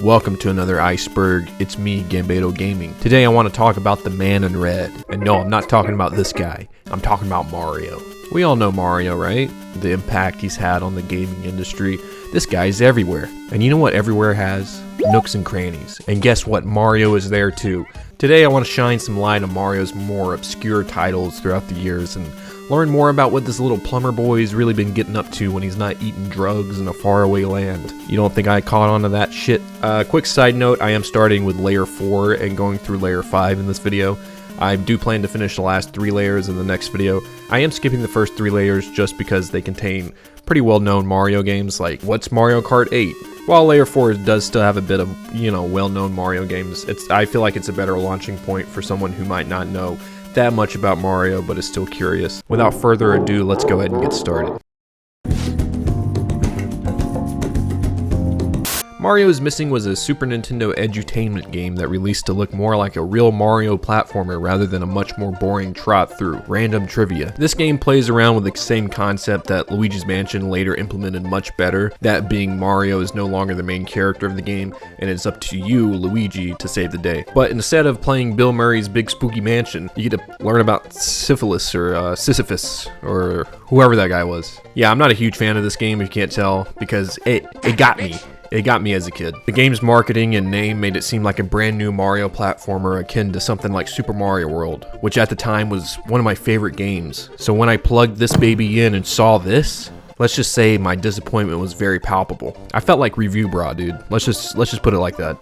Welcome to another Iceberg. It's me, Gambeto Gaming. Today I want to talk about the man in red. And no, I'm not talking about this guy. I'm talking about Mario. We all know Mario, right? The impact he's had on the gaming industry. This guy's everywhere. And you know what everywhere has? Nooks and crannies. And guess what? Mario is there too. Today I want to shine some light on Mario's more obscure titles throughout the years and learn more about what this little plumber boy's really been getting up to when he's not eating drugs in a faraway land. You don't think I caught on to that shit? Quick side note, I am starting with layer 4 and going through layer 5 in this video. I do plan to finish the last 3 layers in the next video. I am skipping the first 3 layers just because they contain pretty well-known Mario games like what's Mario Kart 8? While layer 4 does still have a bit of, well-known Mario games, I feel like it's a better launching point for someone who might not know that much about Mario but is still curious. Without further ado, let's go ahead and get started. Mario is Missing was a Super Nintendo edutainment game that released to look more like a real Mario platformer rather than a much more boring trot through random trivia. This game plays around with the same concept that Luigi's Mansion later implemented much better, that being Mario is no longer the main character of the game and it's up to you, Luigi, to save the day. But instead of playing Bill Murray's Big Spooky Mansion, you get to learn about Syphilis or Sisyphus or whoever that guy was. Yeah, I'm not a huge fan of this game if you can't tell because it got me. It got me as a kid. The game's marketing and name made it seem like a brand new Mario platformer akin to something like Super Mario World, which at the time was one of my favorite games. So when I plugged this baby in and saw this, let's just say my disappointment was very palpable. I felt like review bra, dude. Let's just put it like that.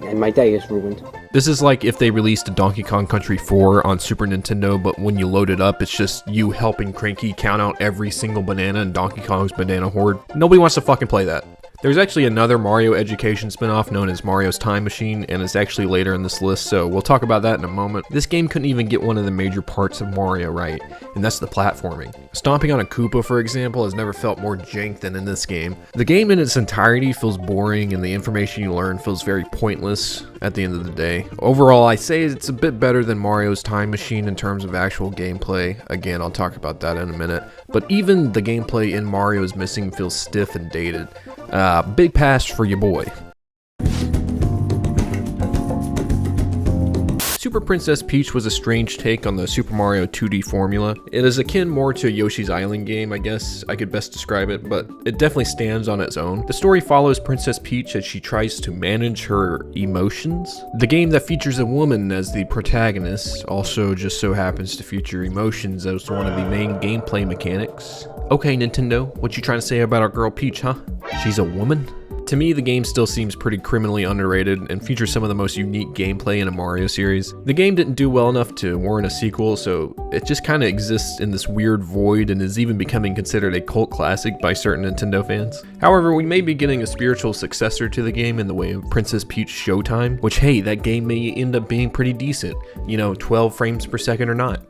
And my day is ruined. This is like if they released a Donkey Kong Country 4 on Super Nintendo, but when you load it up, it's just you helping Cranky count out every single banana in Donkey Kong's banana horde. Nobody wants to fucking play that. There's actually another Mario Education spin-off known as Mario's Time Machine, and it's actually later in this list, so we'll talk about that in a moment. This game couldn't even get one of the major parts of Mario right, and that's the platforming. Stomping on a Koopa, for example, has never felt more jank than in this game. The game in its entirety feels boring, and the information you learn feels very pointless at the end of the day. Overall, I say it's a bit better than Mario's Time Machine in terms of actual gameplay. Again, I'll talk about that in a minute. But even the gameplay in Mario is Missing feels stiff and dated. Big pass for your boy. Super Princess Peach was a strange take on the Super Mario 2D formula. It is akin more to a Yoshi's Island game, I guess I could best describe it, but it definitely stands on its own. The story follows Princess Peach as she tries to manage her emotions. The game that features a woman as the protagonist also just so happens to feature emotions as one of the main gameplay mechanics. Okay, Nintendo, what you trying to say about our girl Peach, huh? She's a woman? To me, the game still seems pretty criminally underrated and features some of the most unique gameplay in a Mario series. The game didn't do well enough to warrant a sequel, so it just kind of exists in this weird void and is even becoming considered a cult classic by certain Nintendo fans. However, we may be getting a spiritual successor to the game in the way of Princess Peach Showtime, which hey, that game may end up being pretty decent. 12 frames per second or not.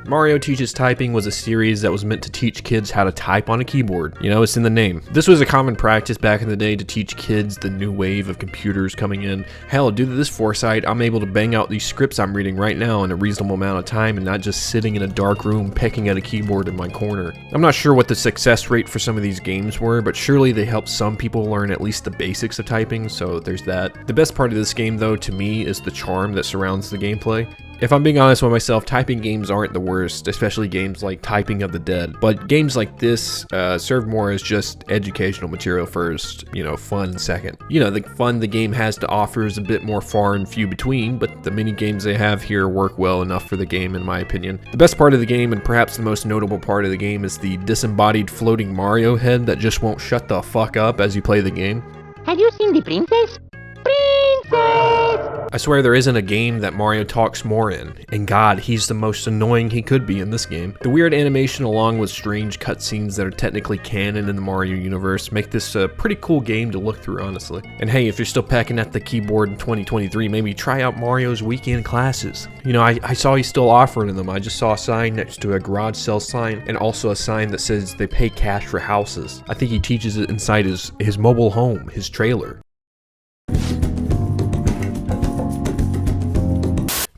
Mario Teaches Typing was a series that was meant to teach kids how to type on a keyboard. It's in the name. This was a common practice back in the day to teach kids the new wave of computers coming in. Hell, due to this foresight, I'm able to bang out these scripts I'm reading right now in a reasonable amount of time and not just sitting in a dark room pecking at a keyboard in my corner. I'm not sure what the success rate for some of these games were, but surely they helped some people learn at least the basics of typing, so there's that. The best part of this game, though, to me, is the charm that surrounds the gameplay. If I'm being honest with myself, typing games aren't the worst, especially games like Typing of the Dead. But games like this serve more as just educational material first, fun second. The fun the game has to offer is a bit more far and few between, but the mini games they have here work well enough for the game in my opinion. The best part of the game, and perhaps the most notable part of the game, is the disembodied floating Mario head that just won't shut the fuck up as you play the game. Have you seen the princess? I swear there isn't a game that Mario talks more in, and god, he's the most annoying he could be in this game. The weird animation along with strange cutscenes that are technically canon in the Mario universe make this a pretty cool game to look through, honestly. And hey, if you're still pecking at the keyboard in 2023, maybe try out Mario's weekend classes. I saw he's still offering them. I just saw a sign next to a garage sale sign and also a sign that says they pay cash for houses. I think he teaches it inside his mobile home, his trailer.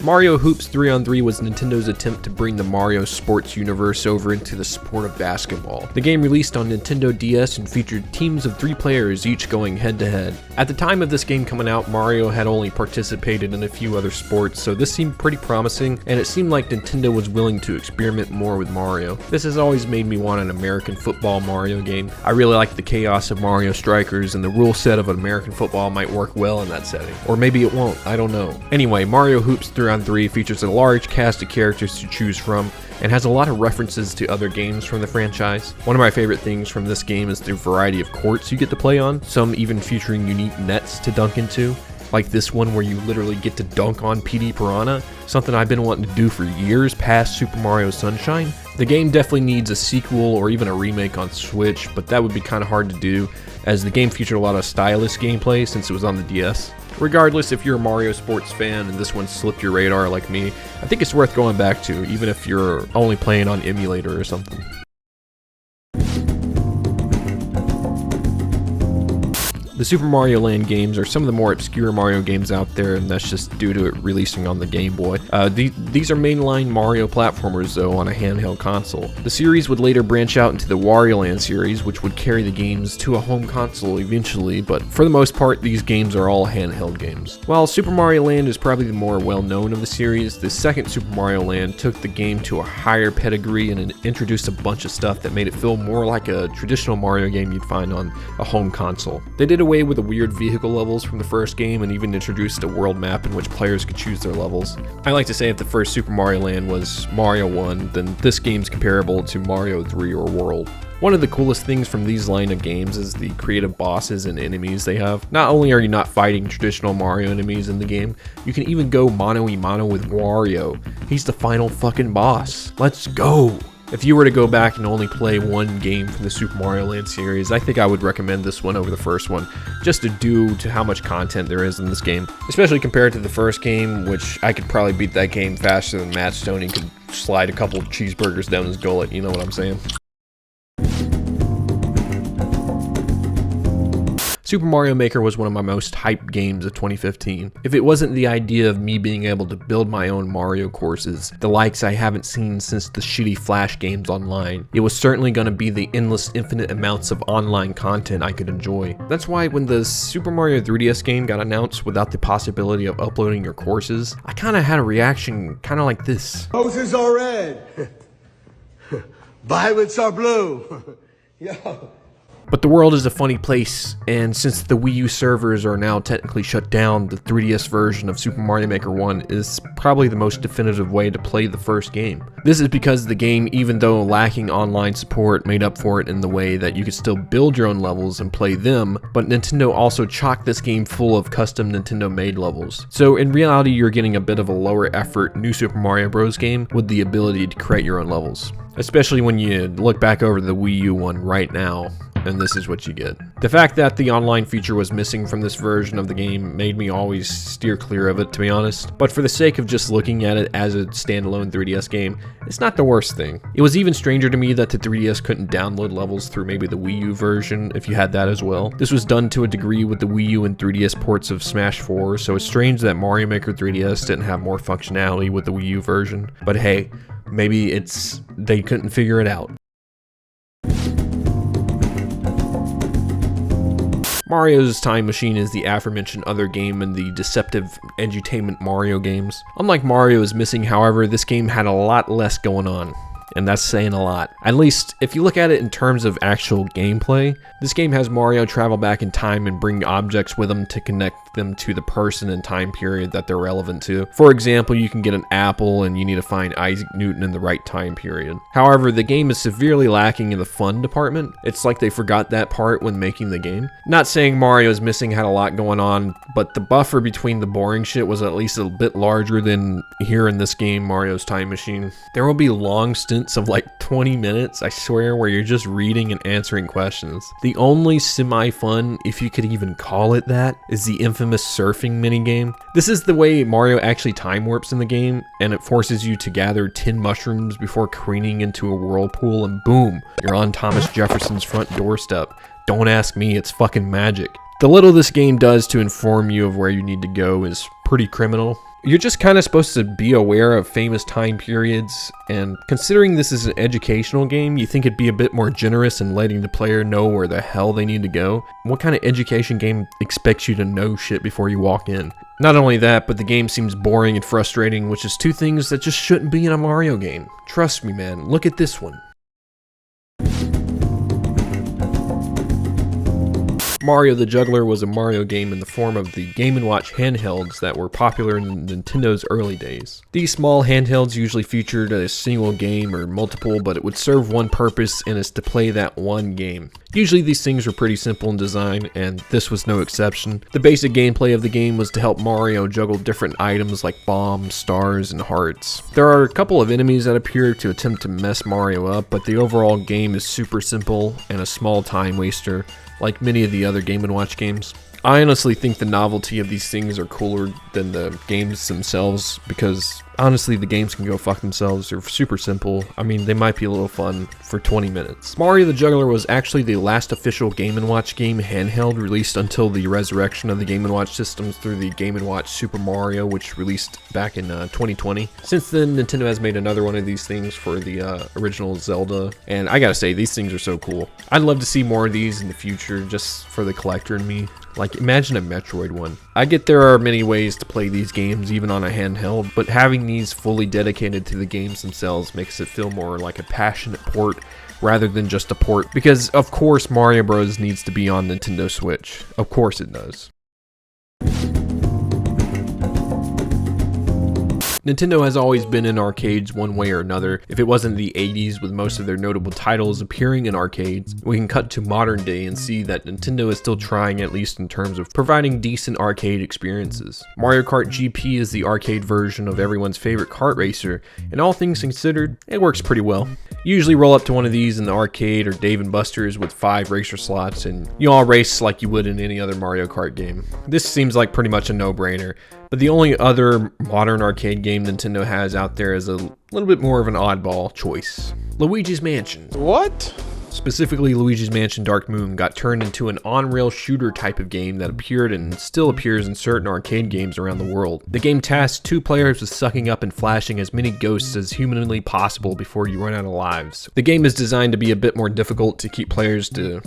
Mario Hoops 3-on-3 was Nintendo's attempt to bring the Mario sports universe over into the sport of basketball. The game released on Nintendo DS and featured teams of 3 players each going head-to-head. At the time of this game coming out, Mario had only participated in a few other sports, so this seemed pretty promising, and it seemed like Nintendo was willing to experiment more with Mario. This has always made me want an American football Mario game. I really like the chaos of Mario Strikers, and the rule set of an American football might work well in that setting. Or maybe it won't, I don't know. Anyway, Mario Hoops 3-on-3 features a large cast of characters to choose from, and has a lot of references to other games from the franchise. One of my favorite things from this game is the variety of courts you get to play on, some even featuring unique nets to dunk into, like this one where you literally get to dunk on PD Piranha, something I've been wanting to do for years past Super Mario Sunshine. The game definitely needs a sequel or even a remake on Switch, but that would be kind of hard to do, as the game featured a lot of stylish gameplay since it was on the DS. Regardless, if you're a Mario sports fan and this one slipped your radar like me, I think it's worth going back to, even if you're only playing on emulator or something. The Super Mario Land games are some of the more obscure Mario games out there, and that's just due to it releasing on the Game Boy. These are mainline Mario platformers, though, on a handheld console. The series would later branch out into the Wario Land series, which would carry the games to a home console eventually, but for the most part, these games are all handheld games. While Super Mario Land is probably the more well-known of the series, the second Super Mario Land took the game to a higher pedigree and it introduced a bunch of stuff that made it feel more like a traditional Mario game you'd find on a home console. They did away with the weird vehicle levels from the first game and even introduced a world map in which players could choose their levels. I like to say if the first Super Mario Land was Mario 1, then this game's comparable to Mario 3 or World. One of the coolest things from these line of games is the creative bosses and enemies they have. Not only are you not fighting traditional Mario enemies in the game, you can even go mano-a-mano with Wario. He's the final fucking boss. Let's go! If you were to go back and only play one game from the Super Mario Land series, I think I would recommend this one over the first one, just due to how much content there is in this game. Especially compared to the first game, which I could probably beat that game faster than Matt Stoney could slide a couple of cheeseburgers down his gullet, you know what I'm saying? Super Mario Maker was one of my most hyped games of 2015. If it wasn't the idea of me being able to build my own Mario courses, the likes I haven't seen since the shitty Flash games online, it was certainly going to be the endless infinite amounts of online content I could enjoy. That's why when the Super Mario 3DS game got announced without the possibility of uploading your courses, I kind of had a reaction kind of like this. Roses are red. Violets are blue. Yo. But the world is a funny place, and since the Wii U servers are now technically shut down, the 3DS version of Super Mario Maker 1 is probably the most definitive way to play the first game. This is because the game, even though lacking online support, made up for it in the way that you could still build your own levels and play them, but Nintendo also chocked this game full of custom Nintendo-made levels. So in reality, you're getting a bit of a lower effort New Super Mario Bros. Game with the ability to create your own levels. Especially when you look back over the Wii U one right now, and this is what you get. The fact that the online feature was missing from this version of the game made me always steer clear of it, to be honest. But for the sake of just looking at it as a standalone 3DS game, it's not the worst thing. It was even stranger to me that the 3DS couldn't download levels through maybe the Wii U version if you had that as well. This was done to a degree with the Wii U and 3DS ports of Smash 4, so it's strange that Mario Maker 3DS didn't have more functionality with the Wii U version. But hey, maybe they couldn't figure it out. Mario's Time Machine is the aforementioned other game in the deceptive edutainment Mario games. Unlike Mario is Missing, however, this game had a lot less going on. And that's saying a lot. At least, if you look at it in terms of actual gameplay, this game has Mario travel back in time and bring objects with him to connect them to the person and time period that they're relevant to. For example, you can get an apple and you need to find Isaac Newton in the right time period. However, the game is severely lacking in the fun department. It's like they forgot that part when making the game. Not saying Mario's Missing had a lot going on, but the buffer between the boring shit was at least a bit larger than here in this game, Mario's Time Machine. There will be long stints of like 20 minutes, I swear, where you're just reading and answering questions. The only semi-fun, if you could even call it that, is the infamous surfing minigame. This is the way Mario actually time warps in the game, and it forces you to gather 10 mushrooms before careening into a whirlpool, and boom, you're on Thomas Jefferson's front doorstep. Don't ask me, it's fucking magic. The little this game does to inform you of where you need to go is pretty criminal. You're just kind of supposed to be aware of famous time periods, and considering this is an educational game, you think it'd be a bit more generous in letting the player know where the hell they need to go. What kind of education game expects you to know shit before you walk in? Not only that, but the game seems boring and frustrating, which is two things that just shouldn't be in a Mario game. Trust me, man, look at this one. Mario the Juggler was a Mario game in the form of the Game & Watch handhelds that were popular in Nintendo's early days. These small handhelds usually featured a single game or multiple, but it would serve one purpose, and it's to play that one game. Usually these things were pretty simple in design, and this was no exception. The basic gameplay of the game was to help Mario juggle different items like bombs, stars, and hearts. There are a couple of enemies that appear to attempt to mess Mario up, but the overall game is super simple and a small time waster, like many of the other Game & Watch games. I honestly think the novelty of these things are cooler than the games themselves, because honestly the games can go fuck themselves. They're super simple. I mean, they might be a little fun for 20 minutes. Mario the Juggler was actually the last official Game & Watch game handheld released until the resurrection of the Game & Watch systems through the Game & Watch Super Mario, which released back in 2020. Since then, Nintendo has made another one of these things for the original Zelda, and I gotta say, these things are so cool. I'd love to see more of these in the future, just for the collector in me. Like, imagine a Metroid one. I get there are many ways to play these games, even on a handheld, but having these fully dedicated to the games themselves makes it feel more like a passionate port rather than just a port, because of course Mario Bros. Needs to be on Nintendo Switch. Of course it does. Nintendo has always been in arcades one way or another. If it wasn't the 80s with most of their notable titles appearing in arcades, we can cut to modern day and see that Nintendo is still trying, at least in terms of providing decent arcade experiences. Mario Kart GP is the arcade version of everyone's favorite kart racer, and all things considered, it works pretty well. You usually roll up to one of these in the arcade or Dave & Buster's with 5 racer slots, and you all race like you would in any other Mario Kart game. This seems like pretty much a no-brainer. But the only other modern arcade game Nintendo has out there is a little bit more of an oddball choice. Luigi's Mansion. What? Specifically, Luigi's Mansion Dark Moon got turned into an on-rail shooter type of game that appeared and still appears in certain arcade games around the world. The game tasks 2 players with sucking up and flashing as many ghosts as humanly possible before you run out of lives. The game is designed to be a bit more difficult to keep players to,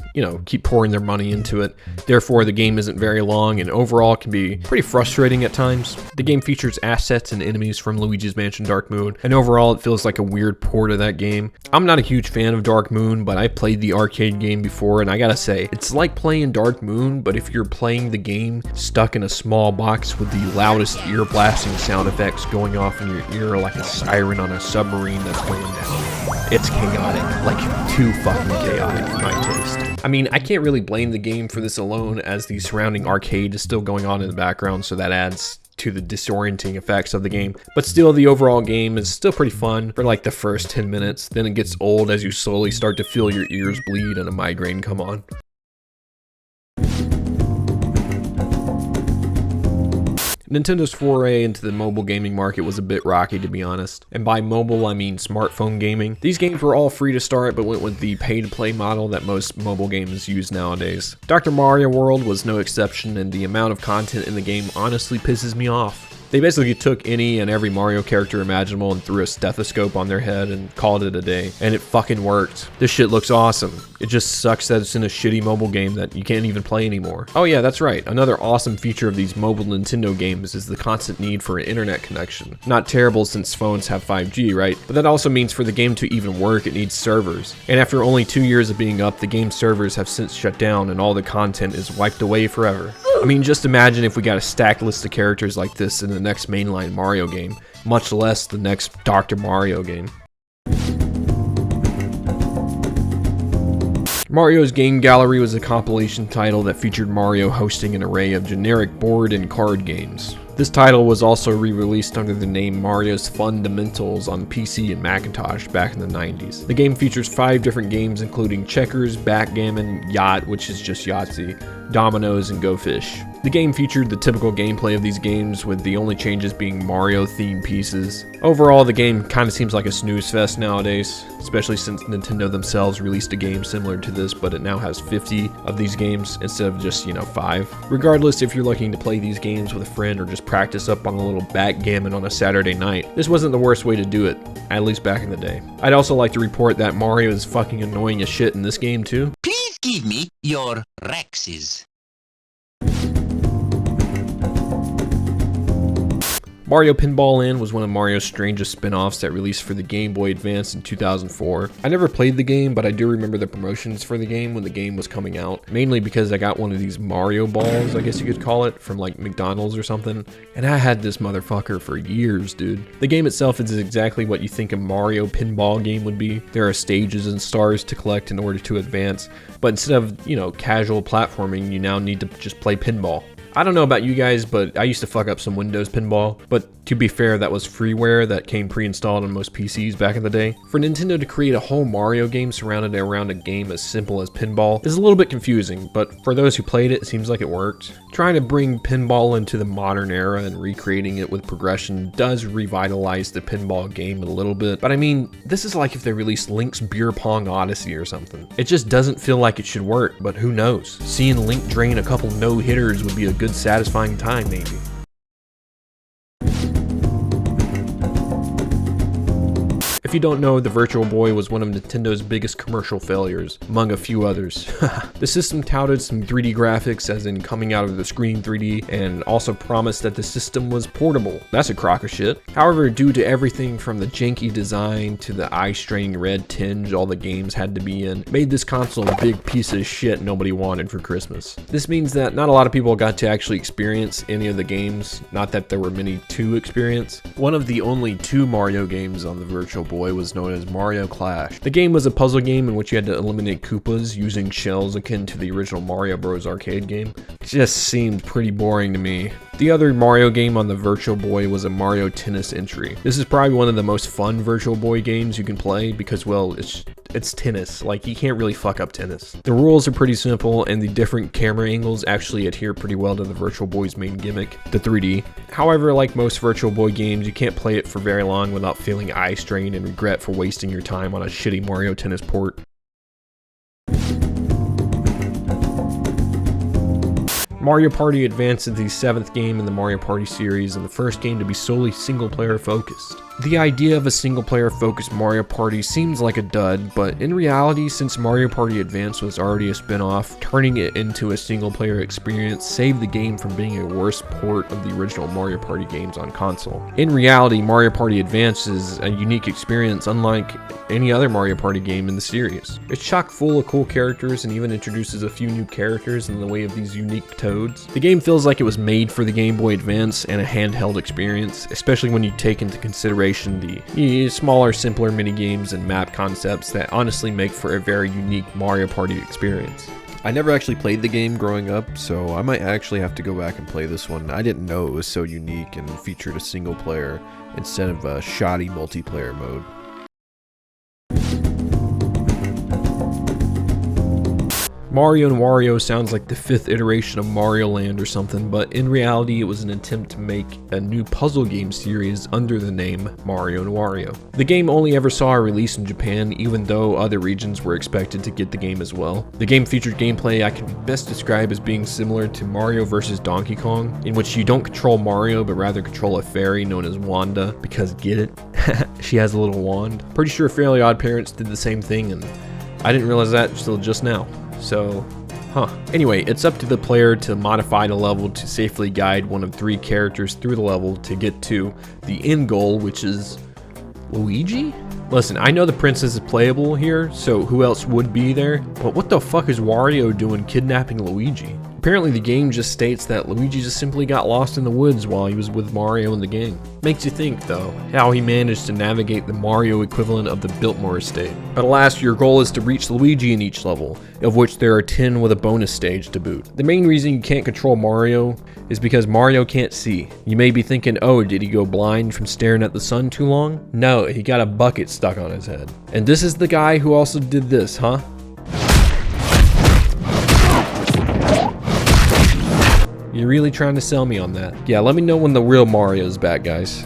keep pouring their money into it. Therefore, the game isn't very long and overall can be pretty frustrating at times. The game features assets and enemies from Luigi's Mansion Dark Moon, and overall it feels like a weird port of that game. I'm not a huge fan of Dark Moon, but I played the arcade game before, and I gotta say, it's like playing Dark Moon, but if you're playing the game stuck in a small box with the loudest ear blasting sound effects going off in your ear like a siren on a submarine that's going down. It's chaotic, like too fucking chaotic for my taste. I mean, I can't really blame the game for this alone, as the surrounding arcade is still going on in the background, so that adds to the disorienting effects of the game. But still, the overall game is still pretty fun for like the first 10 minutes. Then it gets old as you slowly start to feel your ears bleed and a migraine come on. Nintendo's foray into the mobile gaming market was a bit rocky, to be honest. And by mobile, I mean smartphone gaming. These games were all free to start, but went with the pay-to-play model that most mobile games use nowadays. Dr. Mario World was no exception, and the amount of content in the game honestly pisses me off. They basically took any and every Mario character imaginable and threw a stethoscope on their head and called it a day. And it fucking worked. This shit looks awesome. It just sucks that it's in a shitty mobile game that you can't even play anymore. Oh yeah, that's right. Another awesome feature of these mobile Nintendo games is the constant need for an internet connection. Not terrible since phones have 5G, right? But that also means for the game to even work, it needs servers. And after only 2 years of being up, the game's servers have since shut down and all the content is wiped away forever. I mean, just imagine if we got a stacked list of characters like this in the next mainline Mario game, much less the next Dr. Mario game. Mario's Game Gallery was a compilation title that featured Mario hosting an array of generic board and card games. This title was also re-released under the name Mario's Fundamentals on PC and Macintosh back in the 90s. The game features 5 different games including checkers, backgammon, yacht, which is just Yahtzee, dominoes, and Go Fish. The game featured the typical gameplay of these games, with the only changes being Mario-themed pieces. Overall, the game kind of seems like a snooze fest nowadays, especially since Nintendo themselves released a game similar to this, but it now has 50 of these games instead of just, 5. Regardless if you're looking to play these games with a friend or just practice up on a little backgammon on a Saturday night, this wasn't the worst way to do it, at least back in the day. I'd also like to report that Mario is fucking annoying as shit in this game too. Please give me your Rexes. Mario Pinball In was one of Mario's strangest spin-offs that released for the Game Boy Advance in 2004. I never played the game, but I do remember the promotions for the game when the game was coming out, mainly because I got one of these Mario balls, I guess you could call it, from like McDonald's or something, and I had this motherfucker for years, dude. The game itself is exactly what you think a Mario pinball game would be. There are stages and stars to collect in order to advance, but instead of, casual platforming, you now need to just play pinball. I don't know about you guys, but I used to fuck up some Windows pinball, but to be fair, that was freeware that came pre-installed on most PCs back in the day. For Nintendo to create a whole Mario game surrounded around a game as simple as pinball is a little bit confusing, but for those who played it, it seems like it worked. Trying to bring pinball into the modern era and recreating it with progression does revitalize the pinball game a little bit, but I mean, this is like if they released Link's Beer Pong Odyssey or something. It just doesn't feel like it should work, but who knows? Seeing Link drain a couple no-hitters would be a good satisfying time, maybe. If you don't know, the Virtual Boy was one of Nintendo's biggest commercial failures, among a few others. The system touted some 3D graphics, as in coming out of the screen 3D, and also promised that the system was portable. That's a crock of shit. However, due to everything from the janky design to the eye-straining red tinge all the games had to be in, made this console a big piece of shit nobody wanted for Christmas. This means that not a lot of people got to actually experience any of the games, not that there were many to experience. One of the only 2 Mario games on the Virtual Boy was known as Mario Clash. The game was a puzzle game in which you had to eliminate Koopas using shells akin to the original Mario Bros. Arcade game. It just seemed pretty boring to me. The other Mario game on the Virtual Boy was a Mario Tennis entry. This is probably one of the most fun Virtual Boy games you can play because, well, it's tennis. Like, you can't really fuck up tennis. The rules are pretty simple, and the different camera angles actually adhere pretty well to the Virtual Boy's main gimmick, the 3D. However, like most Virtual Boy games, you can't play it for very long without feeling eye strain and regret for wasting your time on a shitty Mario Tennis port. Mario Party Advance is the 7th game in the Mario Party series and the first game to be solely single-player focused. The idea of a single-player focused Mario Party seems like a dud, but in reality, since Mario Party Advance was already a spin-off, turning it into a single-player experience saved the game from being a worse port of the original Mario Party games on console. In reality, Mario Party Advance is a unique experience unlike any other Mario Party game in the series. It's chock full of cool characters and even introduces a few new characters in the way of these unique toads. The game feels like it was made for the Game Boy Advance and a handheld experience, especially when you take into consideration the smaller, simpler minigames and map concepts that honestly make for a very unique Mario Party experience. I never actually played the game growing up, so I might actually have to go back and play this one. I didn't know it was so unique and featured a single player instead of a shoddy multiplayer mode. Mario and Wario sounds like the 5th iteration of Mario Land or something, but in reality it was an attempt to make a new puzzle game series under the name Mario and Wario. The game only ever saw a release in Japan, even though other regions were expected to get the game as well. The game featured gameplay I can best describe as being similar to Mario vs. Donkey Kong, in which you don't control Mario but rather control a fairy known as Wanda, because get it? She has a little wand. Pretty sure Fairly Odd Parents did the same thing, and I didn't realize that till just now. So, Anyway, it's up to the player to modify the level to safely guide one of 3 characters through the level to get to the end goal, which is Luigi? Listen, I know the princess is playable here, so who else would be there? But what the fuck is Wario doing kidnapping Luigi? Apparently the game just states that Luigi just simply got lost in the woods while he was with Mario in the game. Makes you think, though, how he managed to navigate the Mario equivalent of the Biltmore estate. But alas, your goal is to reach Luigi in each level, of which there are 10 with a bonus stage to boot. The main reason you can't control Mario is because Mario can't see. You may be thinking, oh, did he go blind from staring at the sun too long? No, he got a bucket stuck on his head. And this is the guy who also did this, huh? You really trying to sell me on that? Yeah, let me know when the real Mario's back, guys.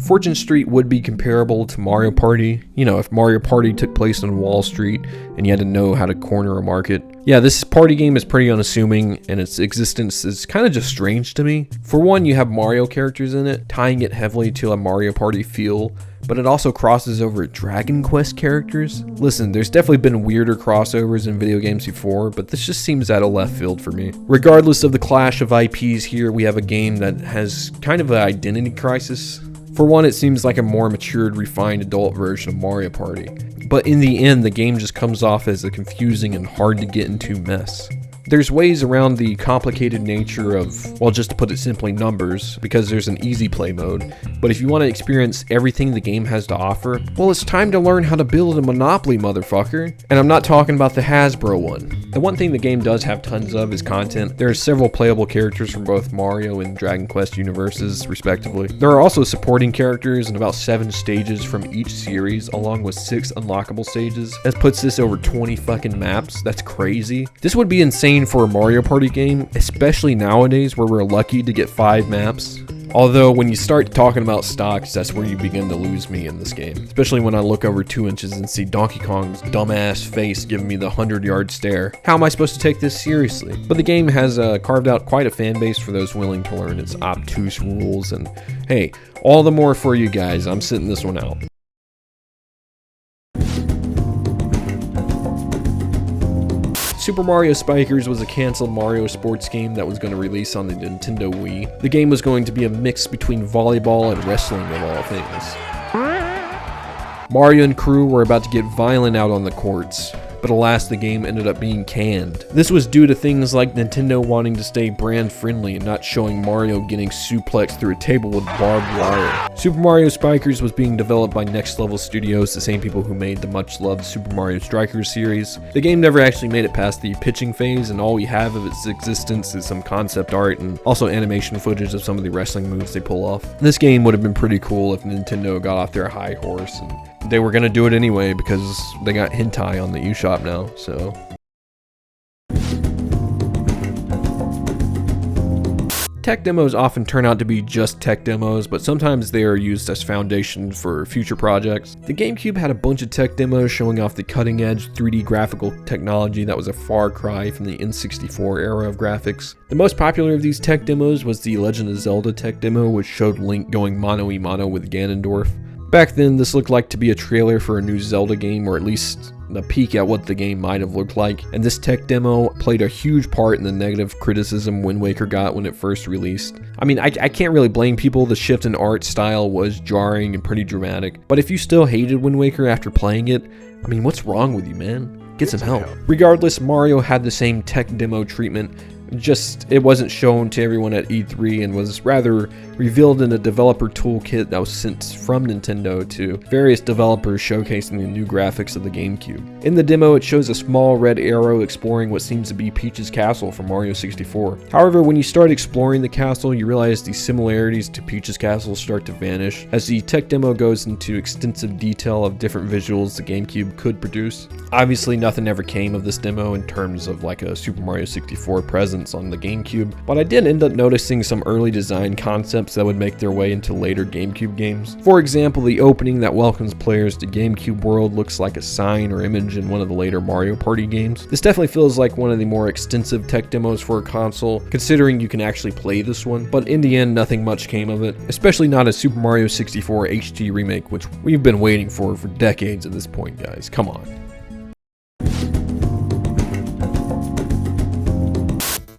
Fortune Street would be comparable to Mario Party. You know, if Mario Party took place on Wall Street and you had to know how to corner a market. Yeah, this party game is pretty unassuming and its existence is kind of just strange to me. For one, you have Mario characters in it, tying it heavily to a Mario Party feel, but it also crosses over Dragon Quest characters. Listen, there's definitely been weirder crossovers in video games before, but this just seems out of left field for me. Regardless of the clash of IPs here, we have a game that has kind of an identity crisis. For one, it seems like a more matured, refined adult version of Mario Party. But in the end, the game just comes off as a confusing and hard to get into mess. There's ways around the complicated nature of, well, just to put it simply, numbers, because there's an easy play mode. But if you want to experience everything the game has to offer, well, it's time to learn how to build a Monopoly, motherfucker. And I'm not talking about the Hasbro one. The one thing the game does have tons of is content. There are several playable characters from both Mario and Dragon Quest universes, respectively. There are also supporting characters and about 7 stages from each series, along with 6 unlockable stages. That puts this over 20 fucking maps. That's crazy. This would be insane for a Mario Party game, especially nowadays where we're lucky to get 5 maps. Although when you start talking about stocks, that's where you begin to lose me in this game. Especially when I look over 2 inches and see Donkey Kong's dumbass face giving me the 100-yard stare. How am I supposed to take this seriously? But the game has carved out quite a fan base for those willing to learn its obtuse rules, and hey, all the more for you guys. I'm sitting this one out. Super Mario Spikers was a canceled Mario sports game that was going to release on the Nintendo Wii. The game was going to be a mix between volleyball and wrestling of all things. Mario and crew were about to get violent out on the courts, but alas, the game ended up being canned. This was due to things like Nintendo wanting to stay brand friendly and not showing Mario getting suplexed through a table with barbed wire. Super Mario Spikers was being developed by Next Level Studios, the same people who made the much loved Super Mario Strikers series. The game never actually made it past the pitching phase, and all we have of its existence is some concept art and also animation footage of some of the wrestling moves they pull off. This game would have been pretty cool if Nintendo got off their high horse, and they were going to do it anyway because they got hentai on the eShop now, so. Tech demos often turn out to be just tech demos, but sometimes they are used as foundation for future projects. The GameCube had a bunch of tech demos showing off the cutting-edge 3D graphical technology that was a far cry from the N64 era of graphics. The most popular of these tech demos was the Legend of Zelda tech demo, which showed Link going mano-a-mano with Ganondorf. Back then, this looked like to be a trailer for a new Zelda game, or at least a peek at what the game might have looked like, and this tech demo played a huge part in the negative criticism Wind Waker got when it first released. I mean, I can't really blame people. The shift in art style was jarring and pretty dramatic, but if you still hated Wind Waker after playing it, I mean, what's wrong with you, man? Get some help. Regardless, Mario had the same tech demo treatment, just it wasn't shown to everyone at E3 and was rather revealed in a developer toolkit that was sent from Nintendo to various developers showcasing the new graphics of the GameCube. In the demo, it shows a small red arrow exploring what seems to be Peach's castle from Mario 64. However, when you start exploring the castle, you realize the similarities to Peach's castle start to vanish as the tech demo goes into extensive detail of different visuals the GameCube could produce. Obviously, nothing ever came of this demo in terms of like a Super Mario 64 presence on the GameCube, but I did end up noticing some early design concepts that would make their way into later GameCube games. For example, the opening that welcomes players to GameCube World looks like a sign or image in one of the later Mario Party games. This definitely feels like one of the more extensive tech demos for a console, considering you can actually play this one, but in the end, nothing much came of it, especially not a Super Mario 64 HD remake, which we've been waiting for decades at this point, guys. Come on.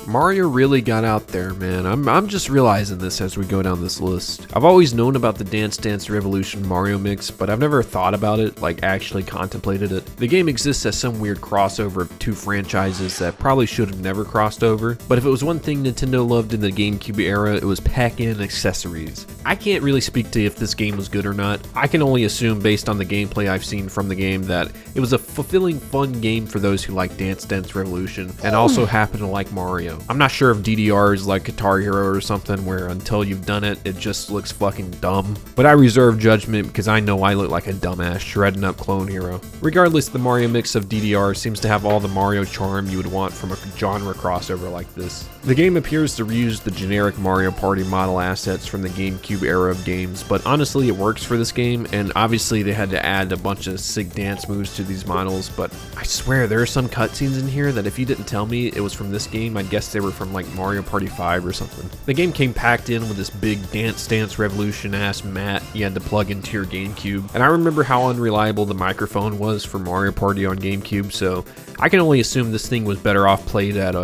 Mario really got out there, man. I'm just realizing this as we go down this list. I've always known about the Dance Dance Revolution Mario mix, but I've never thought about it, like actually contemplated it. The game exists as some weird crossover of 2 franchises that probably should have never crossed over, but if it was one thing Nintendo loved in the GameCube era, it was pack-in accessories. I can't really speak to if this game was good or not. I can only assume based on the gameplay I've seen from the game that it was a fulfilling, fun game for those who like Dance Dance Revolution and also happen to like Mario. I'm not sure if DDR is like Guitar Hero or something where until you've done it, it just looks fucking dumb. But I reserve judgment because I know I look like a dumbass shredding up Clone Hero. Regardless, the Mario mix of DDR seems to have all the Mario charm you would want from a genre crossover like this. The game appears to reuse the generic Mario Party model assets from the GameCube era of games, but honestly it works for this game, and obviously they had to add a bunch of sick dance moves to these models, but I swear there are some cutscenes in here that if you didn't tell me it was from this game, I'd guess they were from like Mario Party 5 or something. The game came packed in with this big Dance Dance Revolution ass mat you had to plug into your GameCube, and I remember how unreliable the microphone was for Mario Party on GameCube, so I can only assume this thing was better off played at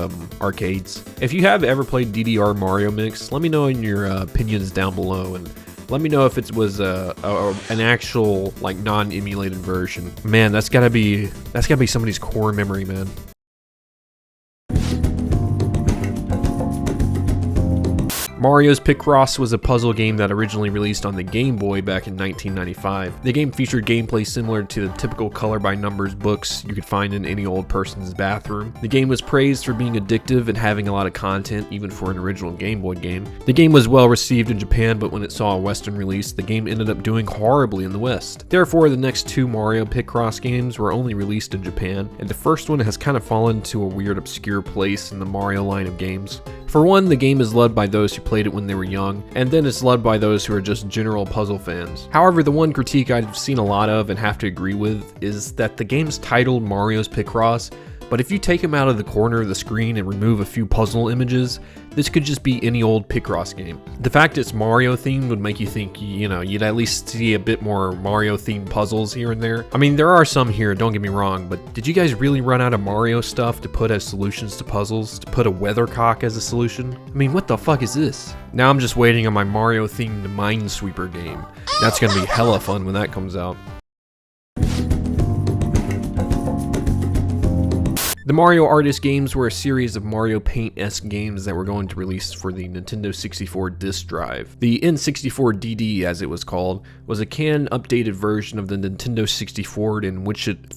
arcades. If you have ever played DDR Mario Mix, let me know in your opinions down below, and let me know if it was an actual like non-emulated version. Man, that's gotta be somebody's core memory, man. Mario's Picross was a puzzle game that originally released on the Game Boy back in 1995. The game featured gameplay similar to the typical color-by-numbers books you could find in any old person's bathroom. The game was praised for being addictive and having a lot of content, even for an original Game Boy game. The game was well received in Japan, but when it saw a Western release, the game ended up doing horribly in the West. Therefore, the next two Mario Picross games were only released in Japan, and the first one has kind of fallen to a weird obscure place in the Mario line of games. For one, the game is loved by those who played it when they were young, and then it's loved by those who are just general puzzle fans. However, the one critique I've seen a lot of and have to agree with is that the game's titled Mario's Picross, but if you take him out of the corner of the screen and remove a few puzzle images, this could just be any old Picross game. The fact it's Mario themed would make you think, you know, you'd at least see a bit more Mario themed puzzles here and there. I mean, there are some here, don't get me wrong, but did you guys really run out of Mario stuff to put as solutions to puzzles? To put a weathercock as a solution? I mean, what the fuck is this? Now I'm just waiting on my Mario themed Minesweeper game. That's gonna be hella fun when that comes out. The Mario Artist games were a series of Mario Paint-esque games that were going to release for the Nintendo 64 disk drive. The N64DD, as it was called, was a canned updated version of the Nintendo 64 in which it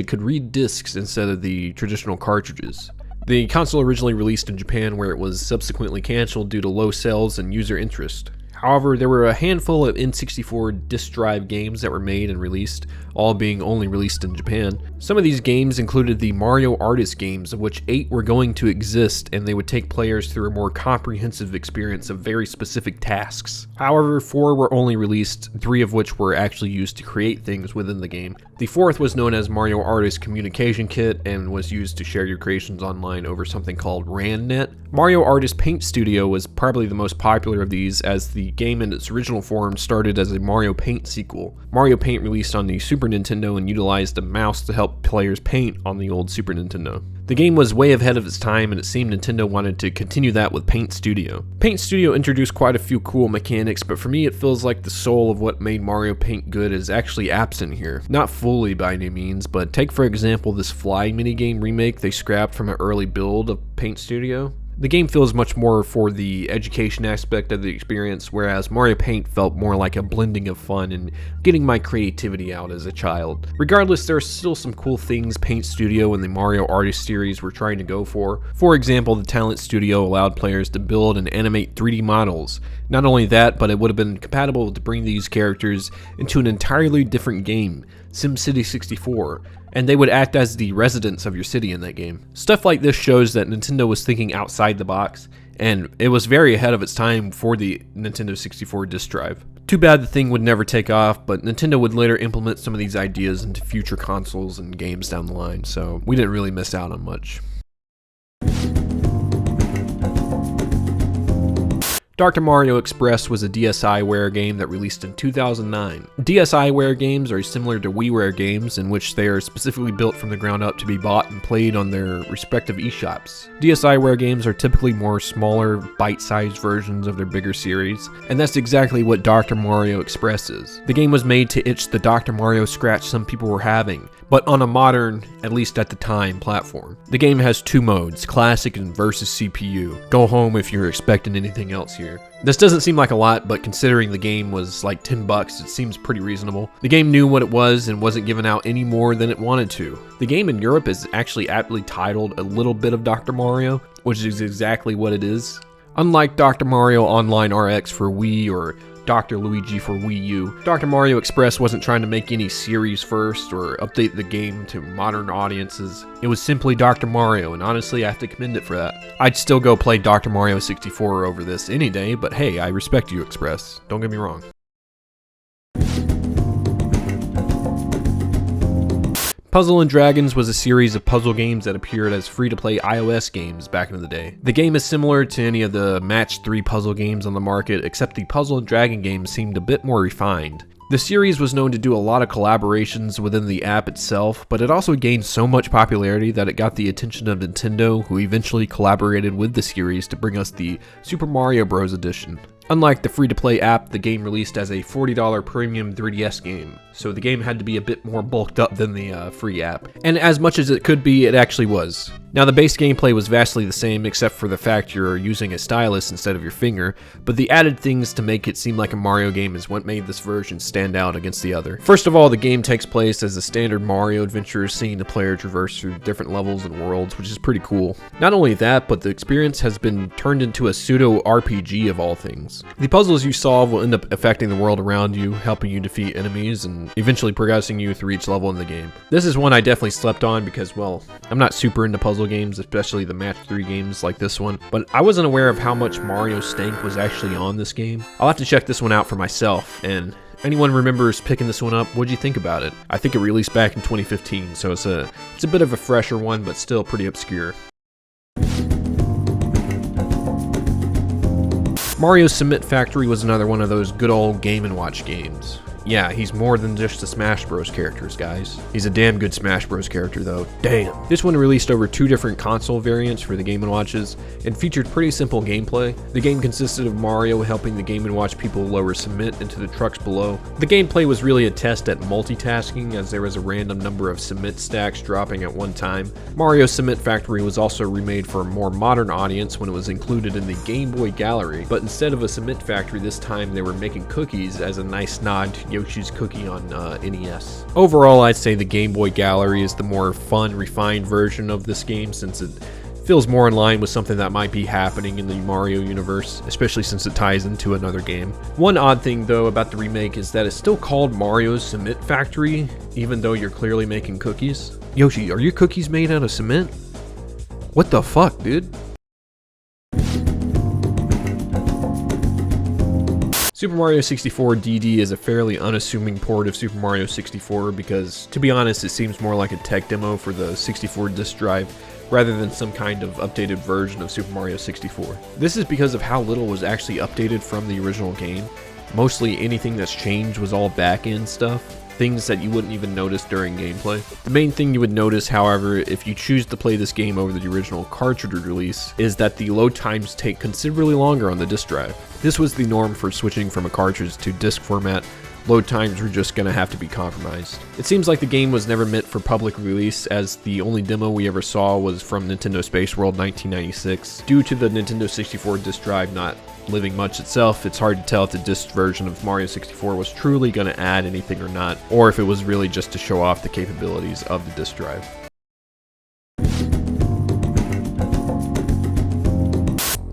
could read discs instead of the traditional cartridges. The console originally released in Japan, where it was subsequently canceled due to low sales and user interest. However, there were a handful of N64 disk drive games that were made and released, all being only released in Japan. Some of these games included the Mario Artist games, of which 8 were going to exist, and they would take players through a more comprehensive experience of very specific tasks. However, 4 were only released, 3 of which were actually used to create things within the game. The 4th was known as Mario Artist Communication Kit and was used to share your creations online over something called RANnet. Mario Artist Paint Studio was probably the most popular of these, as the game in its original form started as a Mario Paint sequel. Mario Paint released on the Super Nintendo and utilized a mouse to help players paint on the old Super Nintendo. The game was way ahead of its time, and it seemed Nintendo wanted to continue that with Paint Studio. Paint Studio introduced quite a few cool mechanics, but for me it feels like the soul of what made Mario Paint good is actually absent here. Not fully by any means, but take for example this Fly minigame remake they scrapped from an early build of Paint Studio. The game feels much more for the education aspect of the experience, whereas Mario Paint felt more like a blending of fun and getting my creativity out as a child. Regardless, there are still some cool things Paint Studio and the Mario Artist series were trying to go for. For example, the Talent Studio allowed players to build and animate 3D models. Not only that, but it would have been compatible to bring these characters into an entirely different game, SimCity 64, and they would act as the residents of your city in that game. Stuff like this shows that Nintendo was thinking outside the box, and it was very ahead of its time for the Nintendo 64 disk drive. Too bad the thing would never take off, but Nintendo would later implement some of these ideas into future consoles and games down the line, so we didn't really miss out on much. Dr. Mario Express was a DSiWare game that released in 2009. DSiWare games are similar to WiiWare games in which they are specifically built from the ground up to be bought and played on their respective eShops. DSiWare games are typically more smaller, bite-sized versions of their bigger series, and that's exactly what Dr. Mario Express is. The game was made to itch the Dr. Mario scratch some people were having, but on a modern, at least at the time, platform. The game has 2 modes, Classic and Versus CPU. Go home if you're expecting anything else here. here. This doesn't seem like a lot, but considering the game was like $10, it seems pretty reasonable. The game knew what it was and wasn't giving out any more than it wanted to. The game in Europe is actually aptly titled A Little Bit of Dr. Mario, which is exactly what it is. Unlike Dr. Mario Online RX for Wii or Dr. Luigi for Wii U, Dr. Mario Express wasn't trying to make any series first or update the game to modern audiences. It was simply Dr. Mario, and honestly I have to commend it for that. I'd still go play Dr. Mario 64 over this any day, but hey, I respect you, Express. Don't get me wrong. Puzzle and Dragons was a series of puzzle games that appeared as free-to-play iOS games back in the day. The game is similar to any of the Match 3 puzzle games on the market, except the Puzzle and Dragon games seemed a bit more refined. The series was known to do a lot of collaborations within the app itself, but it also gained so much popularity that it got the attention of Nintendo, who eventually collaborated with the series to bring us the Super Mario Bros. Edition. Unlike the free-to-play app, the game released as a $40 premium 3DS game, so the game had to be a bit more bulked up than the free app. And as much as it could be, it actually was. Now the base gameplay was vastly the same except for the fact you're using a stylus instead of your finger, but the added things to make it seem like a Mario game is what made this version stand out against the other. First of all, the game takes place as a standard Mario adventure, seeing the player traverse through different levels and worlds, which is pretty cool. Not only that, but the experience has been turned into a pseudo RPG of all things. The puzzles you solve will end up affecting the world around you, helping you defeat enemies, and eventually progressing you through each level in the game. This is one I definitely slept on because, well, I'm not super into puzzle games, especially the Match 3 games like this one, but I wasn't aware of how much Mario stank was actually on this game. I'll have to check this one out for myself, and anyone remembers picking this one up, what'd you think about it? I think it released back in 2015, so it's a bit of a fresher one, but still pretty obscure. Mario's Cement Factory was another one of those good old Game & Watch games. Yeah, he's more than just the Smash Bros. Characters, guys. He's a damn good Smash Bros. Character, though. Damn. This one released over 2 different console variants for the Game & Watches and featured pretty simple gameplay. The game consisted of Mario helping the Game & Watch people lower cement into the trucks below. The gameplay was really a test at multitasking, as there was a random number of cement stacks dropping at one time. Mario's Cement Factory was also remade for a more modern audience when it was included in the Game Boy Gallery, but instead of a cement factory this time they were making cookies as a nice nod to Yoshi's Cookie on NES. Overall, I'd say the Game Boy Gallery is the more fun, refined version of this game since it feels more in line with something that might be happening in the Mario universe, especially since it ties into another game. One odd thing though about the remake is that it's still called Mario's Cement Factory, even though you're clearly making cookies. Yoshi, are your cookies made out of cement? What the fuck, dude? Super Mario 64 DD is a fairly unassuming port of Super Mario 64 because, to be honest, it seems more like a tech demo for the 64 disk drive rather than some kind of updated version of Super Mario 64. This is because of how little was actually updated from the original game. Mostly anything that's changed was all back-end stuff, things that you wouldn't even notice during gameplay. The main thing you would notice, however, if you choose to play this game over the original cartridge release, is that the load times take considerably longer on the disk drive. This was the norm for switching from a cartridge to disc format. Load times were just gonna have to be compromised. It seems like the game was never meant for public release, as the only demo we ever saw was from Nintendo Space World 1996. Due to the Nintendo 64 disk drive not living much itself, it's hard to tell if the disc version of Mario 64 was truly gonna add anything or not, or if it was really just to show off the capabilities of the disk drive.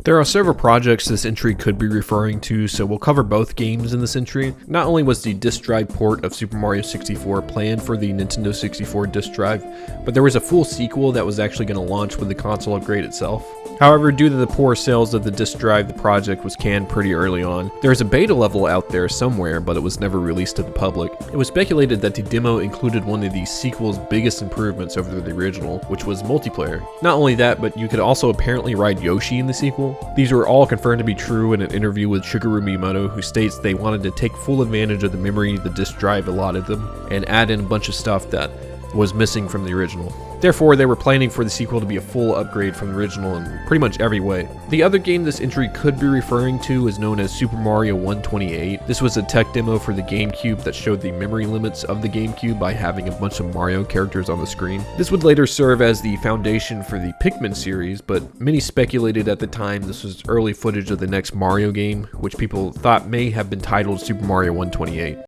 There are several projects this entry could be referring to, so we'll cover both games in this entry. Not only was the disk drive port of Super Mario 64 planned for the Nintendo 64 disk drive, but there was a full sequel that was actually going to launch with the console upgrade itself. However, due to the poor sales of the disk drive, the project was canned pretty early on. There's a beta level out there somewhere, but it was never released to the public. It was speculated that the demo included one of the sequel's biggest improvements over the original, which was multiplayer. Not only that, but you could also apparently ride Yoshi in the sequel. These were all confirmed to be true in an interview with Shigeru Miyamoto, who states they wanted to take full advantage of the memory the disk drive allotted them, and add in a bunch of stuff that was missing from the original. Therefore, they were planning for the sequel to be a full upgrade from the original in pretty much every way. The other game this entry could be referring to is known as Super Mario 128. This was a tech demo for the GameCube that showed the memory limits of the GameCube by having a bunch of Mario characters on the screen. This would later serve as the foundation for the Pikmin series, but many speculated at the time this was early footage of the next Mario game, which people thought may have been titled Super Mario 128.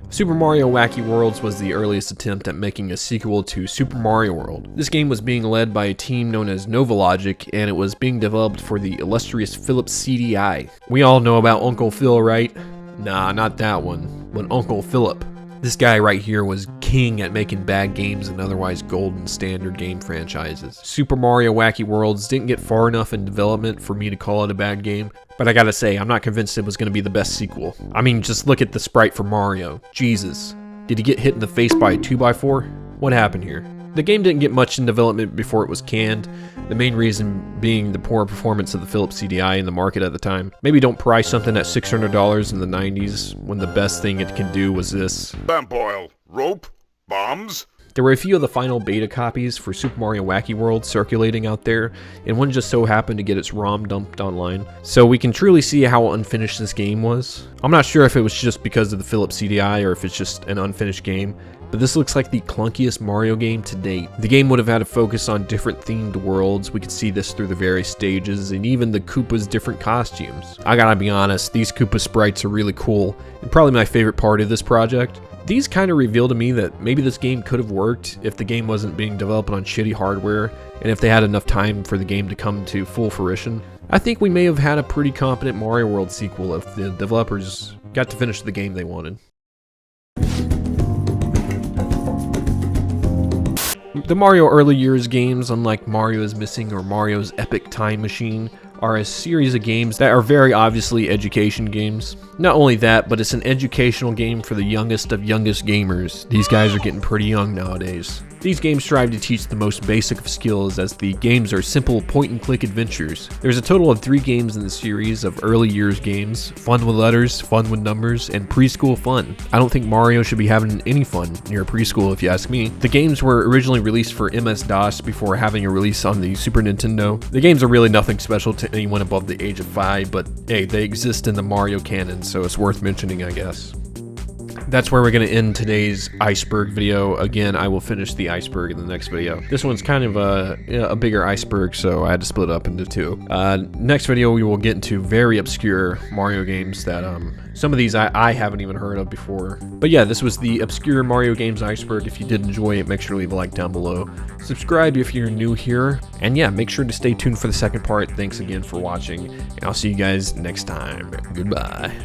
Super Mario Wacky Worlds was the earliest attempt at making a sequel to Super Mario World. This game was being led by a team known as Novalogic, and it was being developed for the illustrious Philips CDI. We all know about Uncle Phil, right? Nah, not that one, but Uncle Philip. This guy right here was king at making bad games and otherwise golden standard game franchises. Super Mario Wacky Worlds didn't get far enough in development for me to call it a bad game, but I gotta say, I'm not convinced it was gonna be the best sequel. I mean, just look at the sprite for Mario. Jesus. Did he get hit in the face by a 2x4? What happened here? The game didn't get much in development before it was canned, the main reason being the poor performance of the Philips CDI in the market at the time. Maybe don't price something at $600 in the 90s when the best thing it can do was this. Lamp oil, rope, bombs. There were a few of the final beta copies for Super Mario Wacky World circulating out there, and one just so happened to get its ROM dumped online. So we can truly see how unfinished this game was. I'm not sure if it was just because of the Philips CDI or if it's just an unfinished game, but this looks like the clunkiest Mario game to date. The game would have had a focus on different themed worlds. We could see this through the various stages and even the Koopa's different costumes. I gotta be honest, these Koopa sprites are really cool and probably my favorite part of this project. These kind of reveal to me that maybe this game could have worked if the game wasn't being developed on shitty hardware and if they had enough time for the game to come to full fruition. I think we may have had a pretty competent Mario World sequel if the developers got to finish the game they wanted. The Mario early years games, unlike Mario is Missing or Mario's Epic Time Machine, are a series of games that are very obviously education games. Not only that, but it's an educational game for the youngest of youngest gamers. These guys are getting pretty young nowadays. These games strive to teach the most basic of skills as the games are simple point-and-click adventures. There's a total of 3 games in the series of early years games: Fun with Letters, Fun with Numbers, and Preschool Fun. I don't think Mario should be having any fun near preschool if you ask me. The games were originally released for MS-DOS before having a release on the Super Nintendo. The games are really nothing special to anyone above the age of 5, but hey, they exist in the Mario canon, so it's worth mentioning, I guess. That's where we're going to end today's Iceberg video. Again, I will finish the Iceberg in the next video. This one's kind of a bigger iceberg, so I had to split it up into 2. Next video, we will get into very obscure Mario games that some of these I haven't even heard of before. But yeah, this was the obscure Mario games Iceberg. If you did enjoy it, make sure to leave a like down below. Subscribe if you're new here. And yeah, make sure to stay tuned for the second part. Thanks again for watching, and I'll see you guys next time. Goodbye.